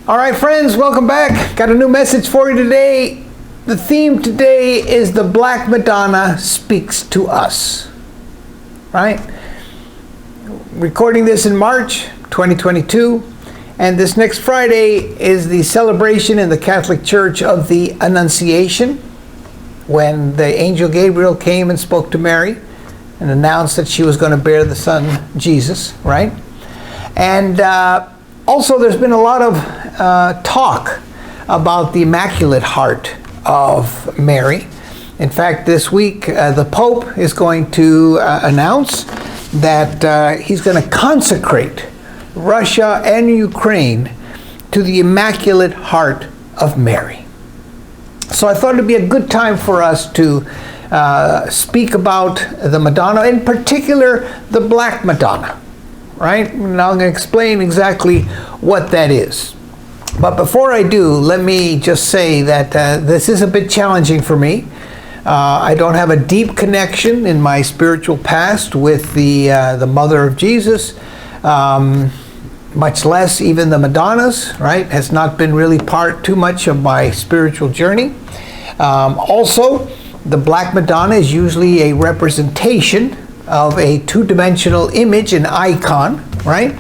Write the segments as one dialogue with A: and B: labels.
A: All right, friends, welcome back. Got a new message for you today. The theme today is the Black Madonna speaks to us. Right? Recording this in March 2022, and this next Friday is the celebration in the Catholic Church of the Annunciation, when the angel Gabriel came and spoke to Mary and announced that she was going to bear the son Jesus, right? And also there's been a lot of talk about the Immaculate Heart of Mary. In fact, this week the Pope is going to announce that he's going to consecrate Russia and Ukraine to the Immaculate Heart of Mary. So I thought it'd be a good time for us to speak about the Madonna, in particular the Black Madonna. Right? Now I'm going to explain exactly what that is. But before I do, let me just say that this is a bit challenging for me. I don't have a deep connection in my spiritual past with the Mother of Jesus, much less even the Madonnas, right? Has not been really too much of my spiritual journey. Also, the Black Madonna is usually a representation of a two-dimensional image, an icon, right?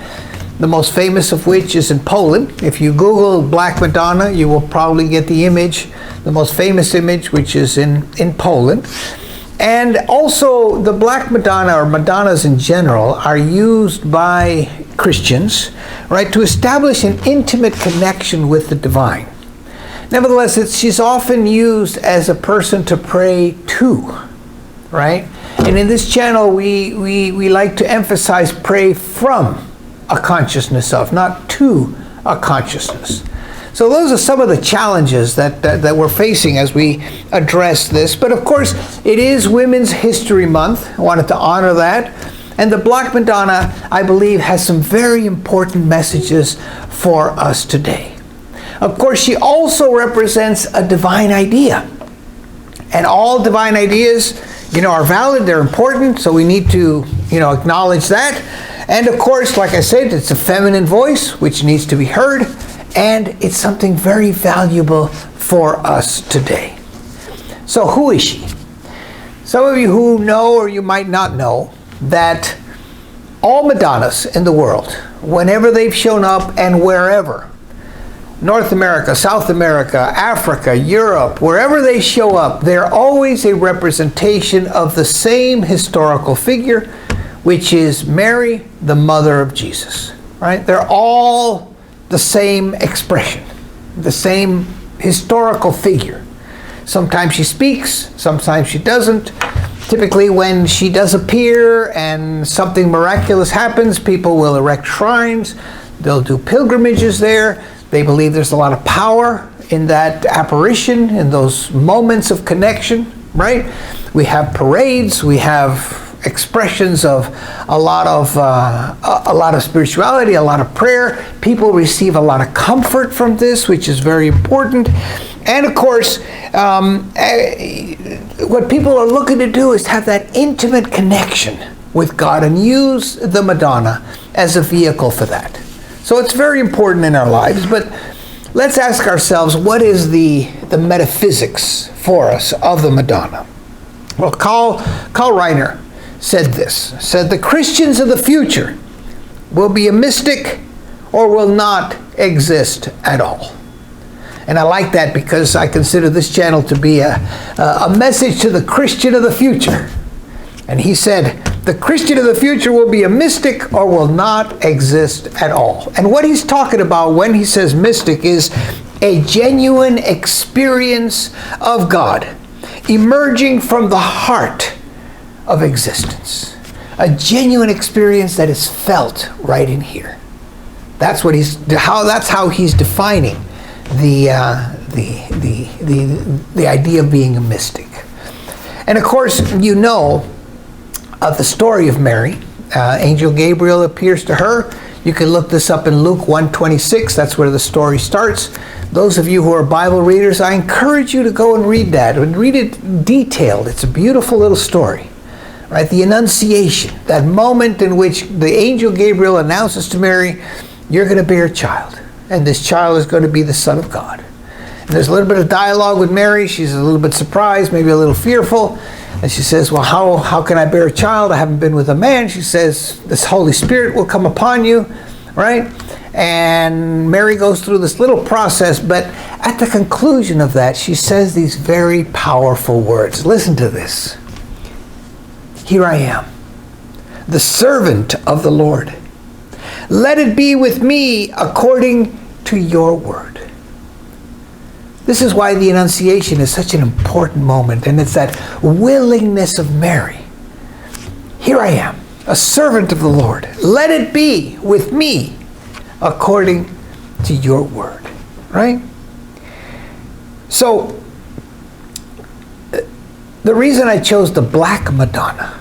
A: The most famous of which is in Poland. If you Google Black Madonna, you will probably get the image, the most famous image, which is in Poland. And also the Black Madonna, or Madonnas in general, are used by Christians, right, to establish an intimate connection with the divine. Nevertheless, she's often used as a person to pray to, right? And in this channel, we like to emphasize pray from a consciousness of, not to a consciousness. So those are some of the challenges that we're facing as we address this. But of course, it is Women's History Month. I wanted to honor that. And the Black Madonna, I believe, has some very important messages for us today. Of course, she also represents a divine idea. And all divine ideas, are valid, they're important, so we need to, acknowledge that. And of course, like I said, it's a feminine voice, which needs to be heard, and it's something very valuable for us today. So who is she? Some of you who know, or you might not know, that all Madonnas in the world, whenever they've shown up and wherever, North America, South America, Africa, Europe, wherever they show up, they're always a representation of the same historical figure, which is Mary, the mother of Jesus. Right? They're all the same expression, the same historical figure. Sometimes she speaks, sometimes she doesn't. Typically when she does appear and something miraculous happens, people will erect shrines, they'll do pilgrimages there. They believe there's a lot of power in that apparition, in those moments of connection, right? We have parades, we have expressions of a lot of spirituality, a lot of prayer. People receive a lot of comfort from this, which is very important. And of course, what people are looking to do is have that intimate connection with God and use the Madonna as a vehicle for that. So it's very important in our lives, but let's ask ourselves, what is the metaphysics for us of the Madonna? Well, Karl Rahner said the Christians of the future will be a mystic or will not exist at all. And I like that because I consider this channel to be a message to the Christian of the future. And he said, the Christian of the future will be a mystic or will not exist at all. And what he's talking about when he says mystic is a genuine experience of God emerging from the heart of existence. A genuine experience that is felt right in here. That's how he's defining the idea of being a mystic. And of course, of the story of Mary. Angel Gabriel appears to her. You can look this up in Luke 1:26. That's where the story starts. Those of you who are Bible readers, I encourage you to go and read that and read it detailed. It's a beautiful little story. Right? The Annunciation, that moment in which the angel Gabriel announces to Mary, you're going to bear a child. and this child is going to be the Son of God. And there's a little bit of dialogue with Mary. She's a little bit surprised, maybe a little fearful. And she says, well, how can I bear a child? I haven't been with a man. She says, this Holy Spirit will come upon you, right? And Mary goes through this little process, but at the conclusion of that, she says these very powerful words. Listen to this. Here I am, the servant of the Lord. Let it be with me according to your word. This is why the Annunciation is such an important moment, and it's that willingness of Mary. Here I am, a servant of the Lord. Let it be with me according to your word, right? So, the reason I chose the Black Madonna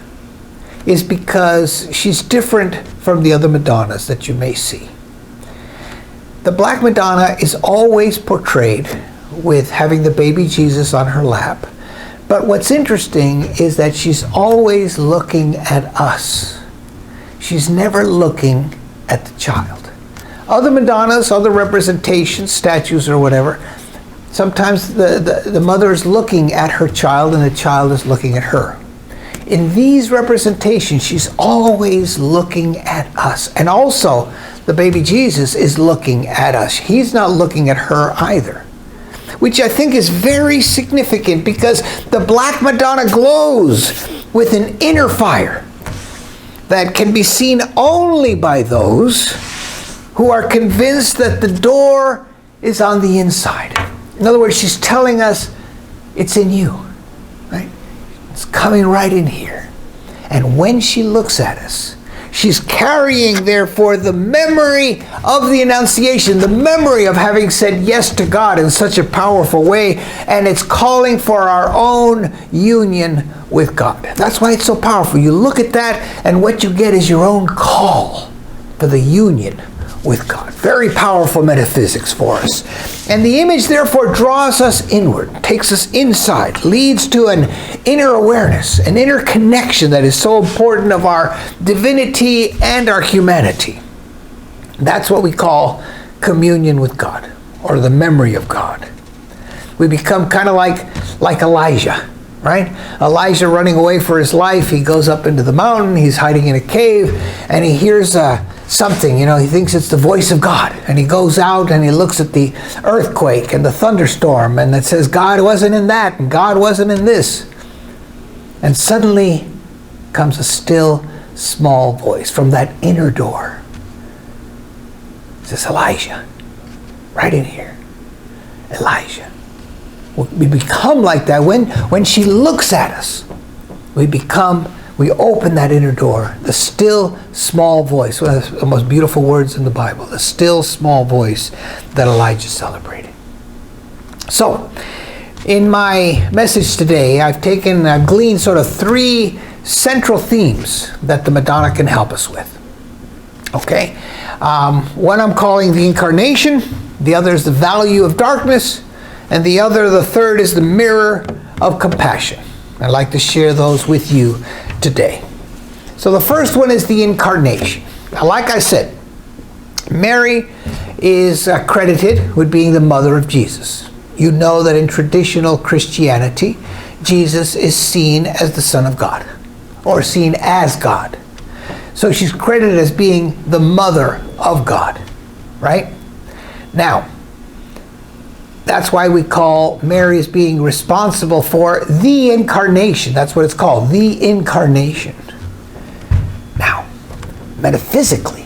A: is because she's different from the other Madonnas that you may see. The Black Madonna is always portrayed with having the baby Jesus on her lap. But what's interesting is that she's always looking at us. She's never looking at the child. Other Madonnas, other representations, statues or whatever, sometimes the mother is looking at her child and the child is looking at her. In these representations, she's always looking at us. And also, the baby Jesus is looking at us. He's not looking at her either, which I think is very significant because the Black Madonna glows with an inner fire that can be seen only by those who are convinced that the door is on the inside. In other words, she's telling us it's in you, right? It's coming right in here. And when she looks at us, she's carrying, therefore, the memory of the Annunciation, the memory of having said yes to God in such a powerful way, and it's calling for our own union with God. That's why it's so powerful. You look at that, and what you get is your own call for the union with God. Very powerful metaphysics for us. And the image, therefore, draws us inward, takes us inside, leads to an inner awareness, an inner connection that is so important of our divinity and our humanity. That's what we call communion with God, or the memory of God. We become kind of like Elijah, right? Elijah running away for his life. He goes up into the mountain. He's hiding in a cave, and he hears something. He thinks it's the voice of God. And he goes out and he looks at the earthquake and the thunderstorm, and it says God wasn't in that, and God wasn't in this. And suddenly comes a still, small voice from that inner door. It says, Elijah, right in here. Elijah. We become like that. When she looks at us, we open that inner door. The still, small voice. One of the most beautiful words in the Bible. The still, small voice that Elijah celebrated. So, in my message today, I've gleaned sort of three central themes that the Madonna can help us with. Okay? One I'm calling the Incarnation. The other is the value of darkness. And the third is the mirror of compassion. I'd like to share those with you today. So the first one is the Incarnation. Now, like I said, Mary is credited with being the mother of Jesus. You know that in traditional Christianity, Jesus is seen as the Son of God, or seen as God. So she's credited as being the mother of God, right? Now, that's why we call Mary as being responsible for the Incarnation. That's what it's called, the Incarnation. Now, metaphysically,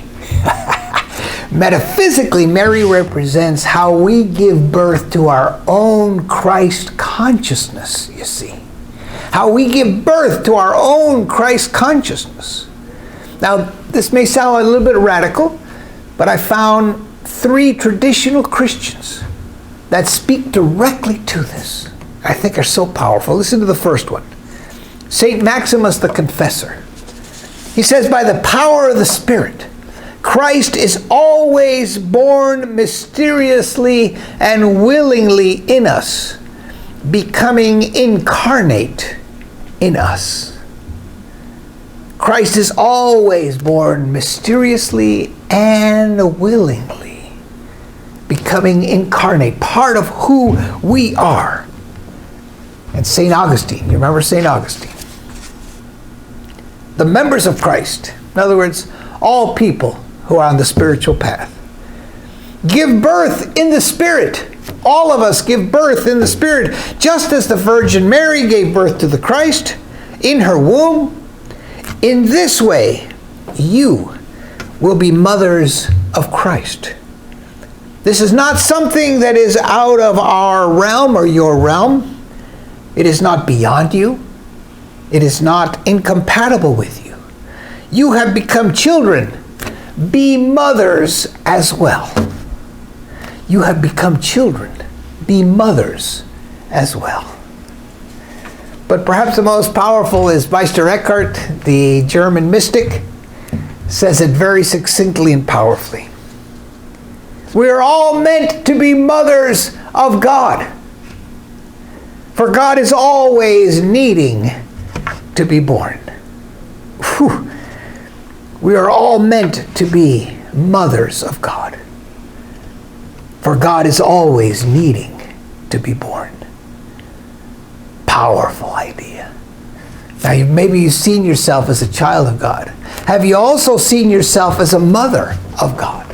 A: Mary represents how we give birth to our own Christ consciousness, you see. How we give birth to our own Christ consciousness. Now, this may sound a little bit radical, but I found three traditional Christians that speak directly to this. I think are so powerful. Listen to the first one. St. Maximus the Confessor. He says, by the power of the Spirit, Christ is always born mysteriously and willingly in us, becoming incarnate in us. Christ is always born mysteriously and willingly. becoming incarnate, part of who we are. And St. Augustine, you remember St. Augustine? The members of Christ, in other words, all people who are on the spiritual path, give birth in the Spirit. All of us give birth in the Spirit, just as the Virgin Mary gave birth to the Christ in her womb. In this way, you will be mothers of Christ. This is not something that is out of our realm or your realm. It is not beyond you. It is not incompatible with you. You have become children. Be mothers as well. You have become children. Be mothers as well. But perhaps the most powerful is Meister Eckhart, the German mystic, says it very succinctly and powerfully. We are all meant to be mothers of God. For God is always needing to be born. Whew. We are all meant to be mothers of God. For God is always needing to be born. Powerful idea. Now, maybe you've seen yourself as a child of God. Have you also seen yourself as a mother of God?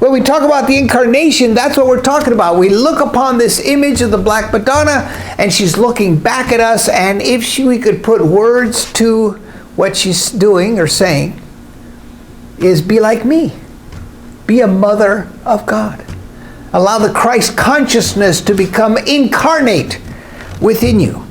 A: When we talk about the Incarnation, that's what we're talking about. We look upon this image of the Black Madonna, and she's looking back at us, and if we could put words to what she's doing or saying, is be like me. Be a mother of God. Allow the Christ consciousness to become incarnate within you.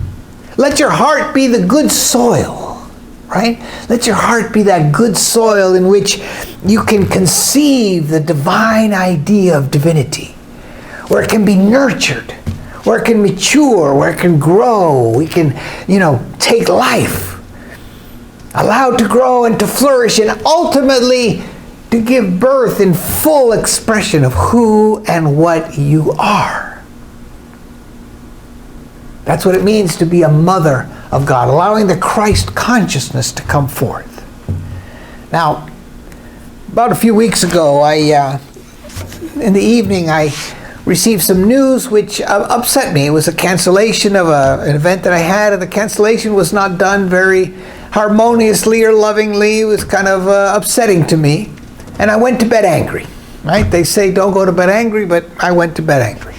A: Let your heart be the good soil, right? Let your heart be that good soil in which you can conceive the divine idea of divinity, where it can be nurtured, where it can mature, where it can grow. We can, take life, allowed to grow and to flourish, and ultimately to give birth in full expression of who and what you are. That's what it means to be a mother of God, allowing the Christ consciousness to come forth. Now, about a few weeks ago, in the evening, I received some news which upset me. It was a cancellation of an event that I had, and the cancellation was not done very harmoniously or lovingly. It was kind of upsetting to me. And I went to bed angry, right? They say don't go to bed angry, but I went to bed angry.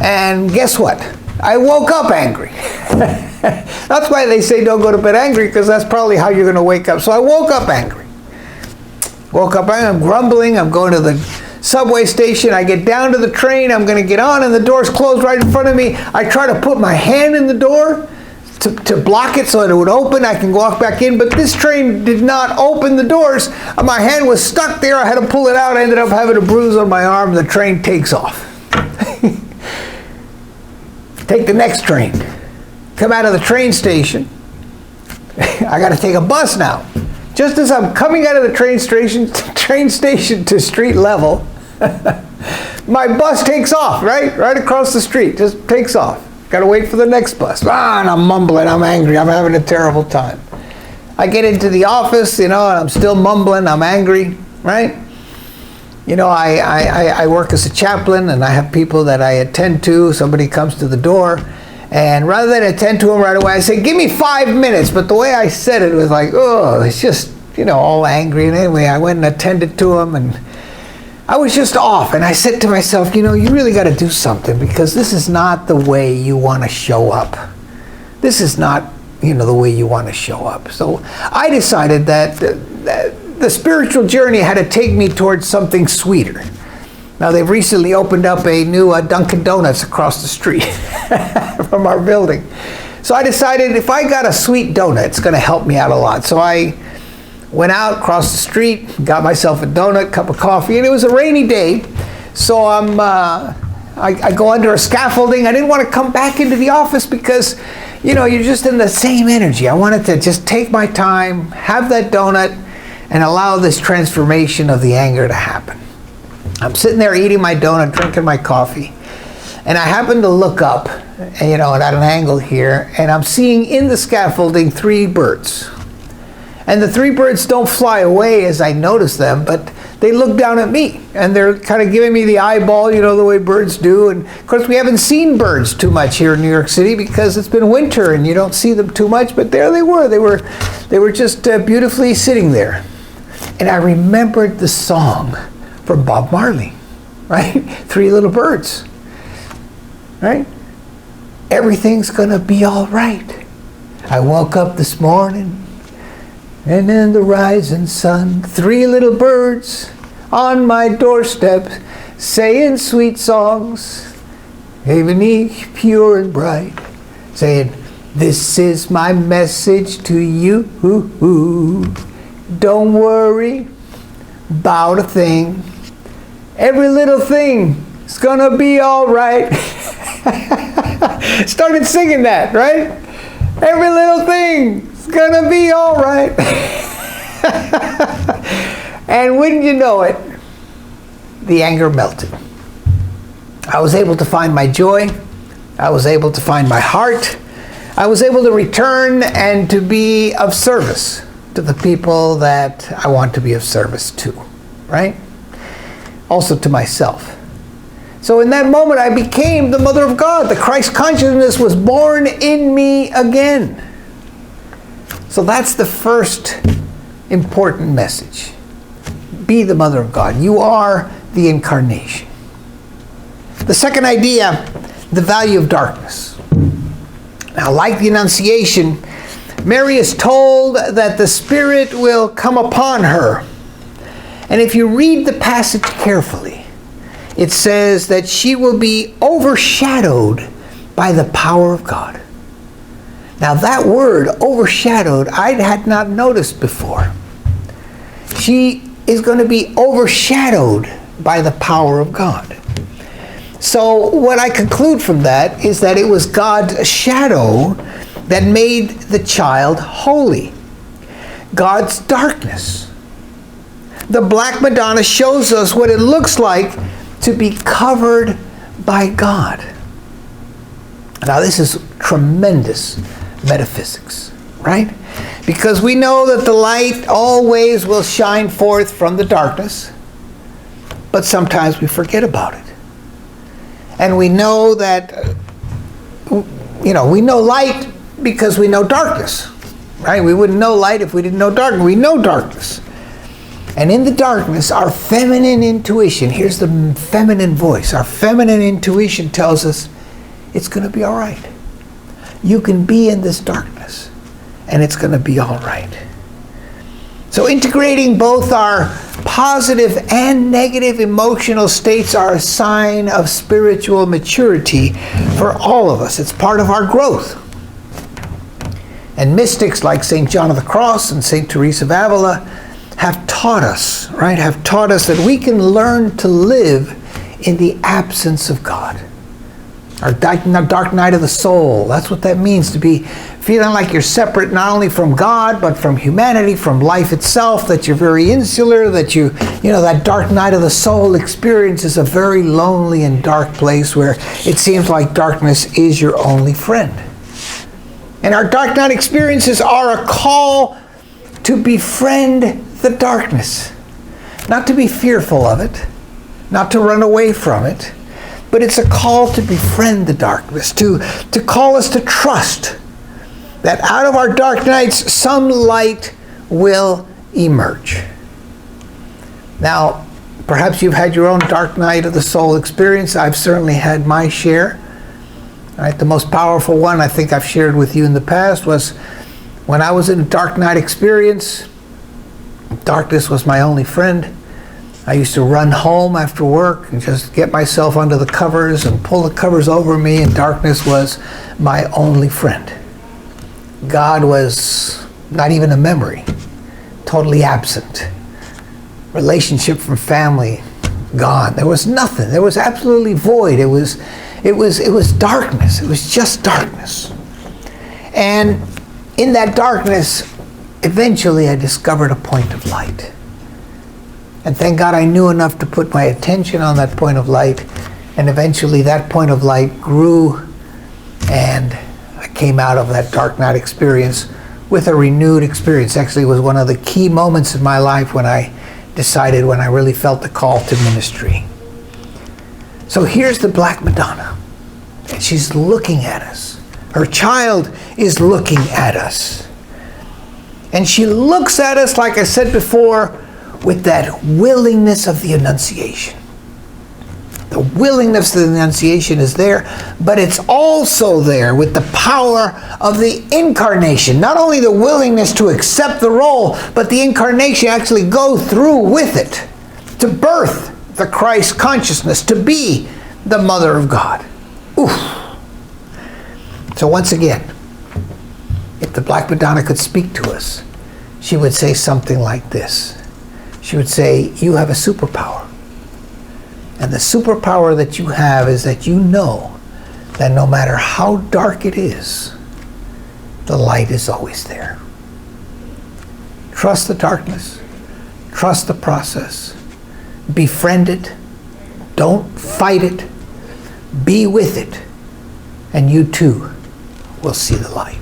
A: And guess what? I woke up angry. That's why they say don't go to bed angry, because that's probably how you're going to wake up. So I woke up angry. I'm grumbling. I'm going to the subway station. I get down to the train. I'm going to get on, and the door's closed right in front of me. I try to put my hand in the door to block it so that it would open. I can walk back in, but this train did not open the doors. My hand was stuck there. I had to pull it out. I ended up having a bruise on my arm. The train takes off. Take the next train. Come out of the train station. I got to take a bus now. Just as I'm coming out of the train station to street level, my bus takes off, right across the street. Just takes off. Got to wait for the next bus. And I'm mumbling. I'm angry. I'm having a terrible time. I get into the office, and I'm still mumbling. I'm angry, right? I work as a chaplain, and I have people that I attend to. Somebody comes to the door, and rather than attend to them right away, I say, give me 5 minutes. But the way I said it was like, it's just, all angry. And anyway, I went and attended to him, and I was just off. And I said to myself, you really got to do something, because this is not the way you want to show up. This is not, the way you want to show up. So I decided that the spiritual journey had to take me towards something sweeter. Now, they've recently opened up a new Dunkin' Donuts across the street from our building. So I decided if I got a sweet donut, it's going to help me out a lot. So I went out across the street, got myself a donut, cup of coffee, and it was a rainy day. So I go under a scaffolding. I didn't want to come back into the office because, you're just in the same energy. I wanted to just take my time, have that donut, and allow this transformation of the anger to happen. I'm sitting there eating my donut, drinking my coffee, and I happen to look up, at an angle here, and I'm seeing in the scaffolding 3 birds. And the 3 birds don't fly away as I notice them, but they look down at me. and they're kind of giving me the eyeball, you know, the way birds do. And of course, we haven't seen birds too much here in New York City because it's been winter and you don't see them too much. But there they were. They were just beautifully sitting there. And I remembered the song from Bob Marley, right? Three Little Birds, right? Everything's gonna be all right. I woke up this morning, and in the rising sun, three little birds on my doorstep, saying sweet songs, heavenly, pure and bright, saying, this is my message to you. Don't worry about a thing. Every little thing is gonna be all right. Started singing that, right? Every little thing is gonna be all right. And wouldn't you know it, the anger melted. I was able to find my joy. I was able to find my heart. I was able to return and to be of service to the people that I want to be of service to, right? Also to myself. So in that moment, I became the mother of God. The Christ consciousness was born in me again. So that's the first important message. Be the mother of God. You are the Incarnation. The second idea, the value of darkness. Now, like the Annunciation, Mary is told that the Spirit will come upon her. And if you read the passage carefully, it says that she will be overshadowed by the power of God. Now that word, overshadowed, I had not noticed before. She is going to be overshadowed by the power of God. So what I conclude from that is that it was God's shadow that made the child holy. God's darkness. The Black Madonna shows us what it looks like to be covered by God. Now this is tremendous metaphysics, right? Because we know that the light always will shine forth from the darkness, but sometimes we forget about it. And we know that, we know light because we know darkness, right? We wouldn't know light if we didn't know darkness. We know darkness. And in the darkness, our feminine intuition, here's the feminine voice, our feminine intuition tells us it's going to be all right. You can be in this darkness, and it's going to be all right. So integrating both our positive and negative emotional states are a sign of spiritual maturity for all of us. It's part of our growth. And mystics like St. John of the Cross and St. Teresa of Avila have taught us, right? Have taught us that we can learn to live in the absence of God. Our dark night of the soul, that's what that means, to be feeling like you're separate not only from God, but from humanity, from life itself, that you're very insular, that that dark night of the soul experience is a very lonely and dark place where it seems like darkness is your only friend. And our dark night experiences are a call to befriend the darkness. Not to be fearful of it, not to run away from it, but it's a call to befriend the darkness, to call us to trust that out of our dark nights, some light will emerge. Now, perhaps you've had your own dark night of the soul experience. I've certainly had my share. Right? The most powerful one I think I've shared with you in the past was when I was in a dark night experience. Darkness was my only friend. I used to run home after work and just get myself under the covers and pull the covers over me, and darkness was my only friend. God was not even a memory, totally absent. Relationship from family, gone. There was nothing. There was absolutely void. It was darkness. It was just darkness. And in that darkness, eventually I discovered a point of light. And thank God I knew enough to put my attention on that point of light, and eventually that point of light grew, and I came out of that dark night experience with a renewed experience. Actually, it was one of the key moments in my life when I decided when I really felt the call to ministry. So here's the Black Madonna, and she's looking at us. Her child is looking at us. And she looks at us, like I said before, with that willingness of the Annunciation. The willingness of the Annunciation is there, but it's also there with the power of the Incarnation. Not only the willingness to accept the role, but the Incarnation actually go through with it to birth the Christ consciousness, to be the Mother of God. Oof. So once again, if the Black Madonna could speak to us, she would say something like this. She would say, you have a superpower. And the superpower that you have is that you know that no matter how dark it is, the light is always there. Trust the darkness. Trust the process. Befriend it. Don't fight it. Be with it. And you too will see the light.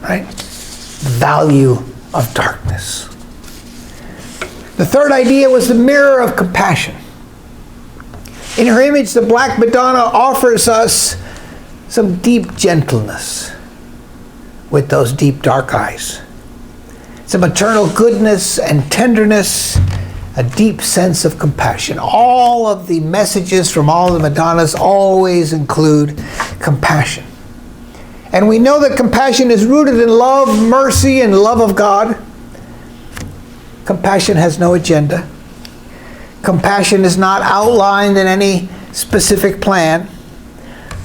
A: Right? Value of darkness. The third idea was the mirror of compassion. In her image, the Black Madonna offers us some deep gentleness with those deep dark eyes. Some maternal goodness and tenderness, a deep sense of compassion. All of the messages from all the Madonnas always include compassion. And we know that compassion is rooted in love, mercy, and love of God. Compassion has no agenda. Compassion is not outlined in any specific plan.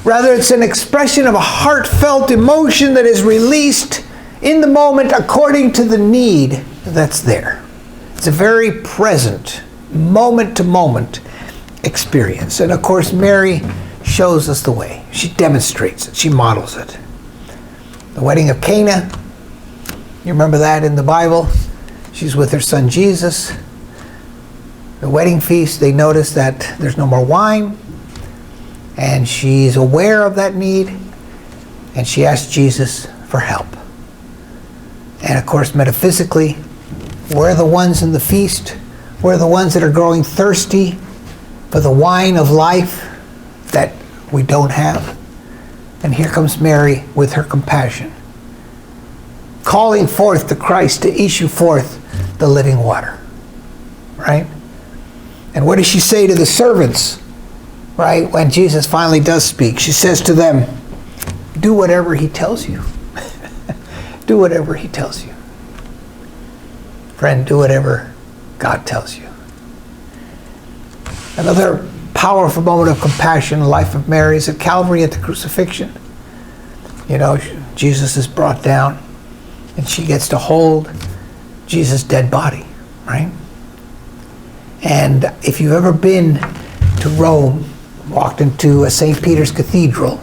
A: Rather, it's an expression of a heartfelt emotion that is released in the moment according to the need that's there. It's a very present, moment-to-moment experience. And of course, Mary shows us the way. She demonstrates it. She models it. The Wedding of Canaan, you remember that in the Bible? She's with her son Jesus. The wedding feast, they notice that there's no more wine, and she's aware of that need, and she asks Jesus for help. And of course, metaphysically, we're the ones in the feast. We're the ones that are growing thirsty for the wine of life that we don't have. And here comes Mary with her compassion, calling forth the Christ to issue forth the living water. Right? And what does she say to the servants, right, when Jesus finally does speak? She says to them, do whatever he tells you. Do whatever he tells you. Friend, do whatever God tells you. Another powerful moment of compassion in the life of Mary is at Calvary at the crucifixion. You know, Jesus is brought down, and she gets to hold Jesus' dead body, right? And if you've ever been to Rome, walked into St. Peter's Cathedral,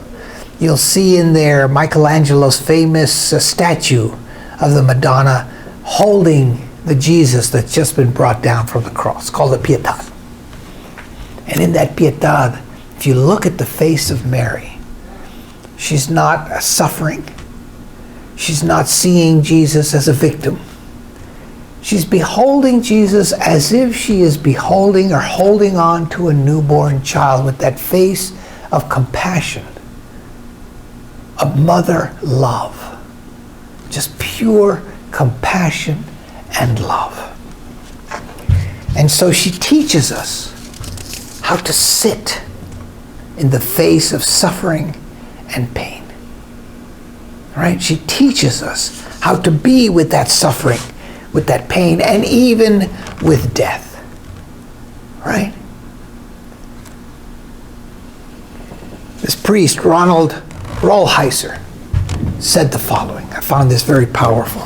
A: you'll see in there Michelangelo's famous statue of the Madonna holding the Jesus that's just been brought down from the cross, called the Pietà. And in that Pietà, if you look at the face of Mary, she's not suffering. She's not seeing Jesus as a victim. She's beholding Jesus as if she is beholding or holding on to a newborn child with that face of compassion, of mother love. Just pure compassion and love. And so she teaches us how to sit in the face of suffering and pain. Right? She teaches us how to be with that suffering, with that pain, and even with death. Right? This priest, Ronald Rolheiser, said the following. I found this very powerful.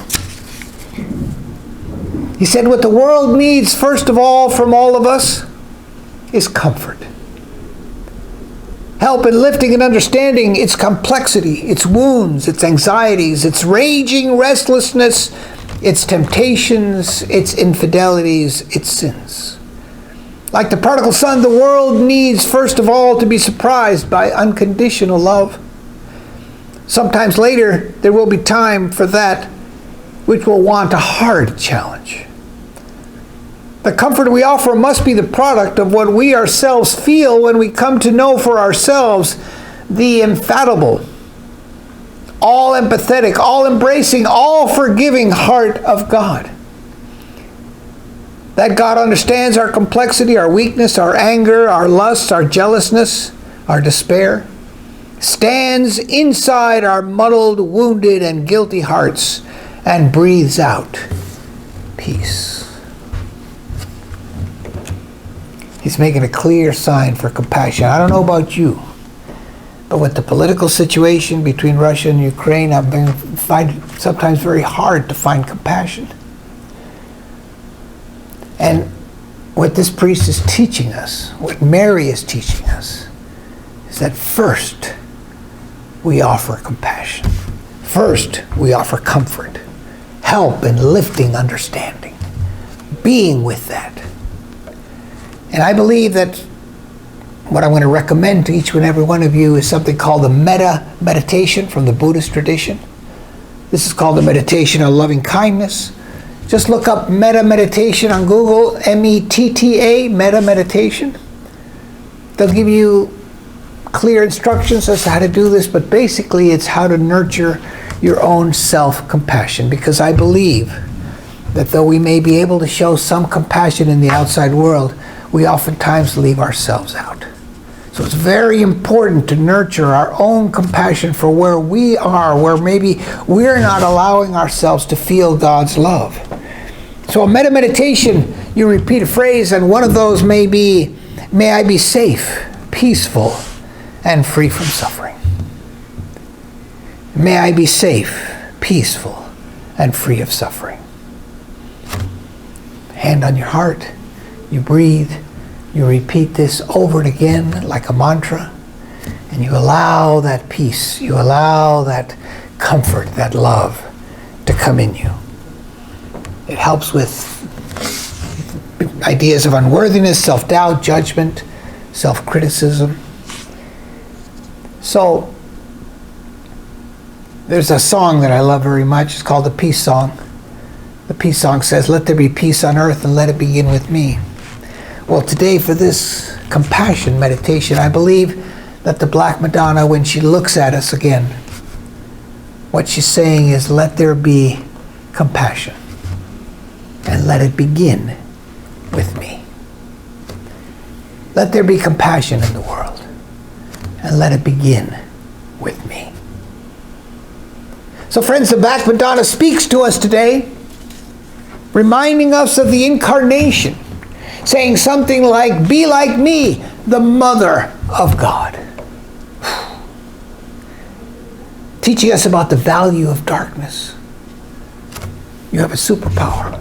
A: He said, what the world needs, first of all, from all of us, is comfort. Help in lifting and understanding its complexity, its wounds, its anxieties, its raging restlessness, its temptations, its infidelities, its sins. Like the prodigal son, the world needs, first of all, to be surprised by unconditional love. Sometimes later, there will be time for that which will want a hard challenge. The comfort we offer must be the product of what we ourselves feel when we come to know for ourselves the infallible, all empathetic, all embracing, all forgiving heart of God. That God understands our complexity, our weakness, our anger, our lust, our jealousness, our despair, stands inside our muddled, wounded, and guilty hearts and breathes out peace. He's making a clear sign for compassion. I don't know about you, but with the political situation between Russia and Ukraine, I find it sometimes very hard to find compassion. And what this priest is teaching us, what Mary is teaching us, is that first we offer compassion. First we offer comfort, help and lifting understanding, being with that. And I believe that what I'm going to recommend to each and every one of you is something called the metta meditation from the Buddhist tradition. This is called the meditation of loving kindness. Just look up metta meditation on Google, M-E-T-T-A, metta meditation. They'll give you clear instructions as to how to do this, but basically it's how to nurture your own self-compassion, because I believe that though we may be able to show some compassion in the outside world, we oftentimes leave ourselves out. So it's very important to nurture our own compassion for where we are, where maybe we're not allowing ourselves to feel God's love. So a metta meditation, you repeat a phrase, and one of those may be, may I be safe, peaceful, and free from suffering. May I be safe, peaceful, and free of suffering. Hand on your heart, you breathe, you repeat this over and again like a mantra, and you allow that peace, you allow that comfort, that love to come in you. It helps with ideas of unworthiness, self-doubt, judgment, self-criticism. So, there's a song that I love very much. It's called the Peace Song. The Peace Song says, "Let there be peace on earth and let it begin with me." Well, today for this compassion meditation, I believe that the Black Madonna, when she looks at us again, what she's saying is, let there be compassion and let it begin with me. Let there be compassion in the world and let it begin with me. So friends, the Black Madonna speaks to us today, reminding us of the Incarnation, saying something like, be like me, the Mother of God. Teaching us about the value of darkness. You have a superpower.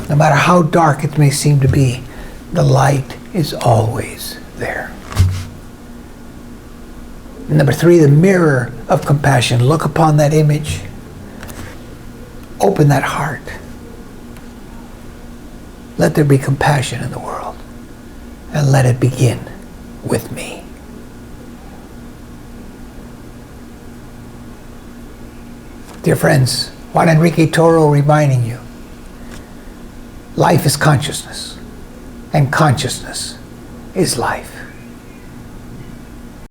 A: No matter how dark it may seem to be, the light is always there. Number 3, the mirror of compassion. Look upon that image. Open that heart. Let there be compassion in the world, and let it begin with me. Dear friends, Juan Enrique Toro reminding you, life is consciousness, and consciousness is life.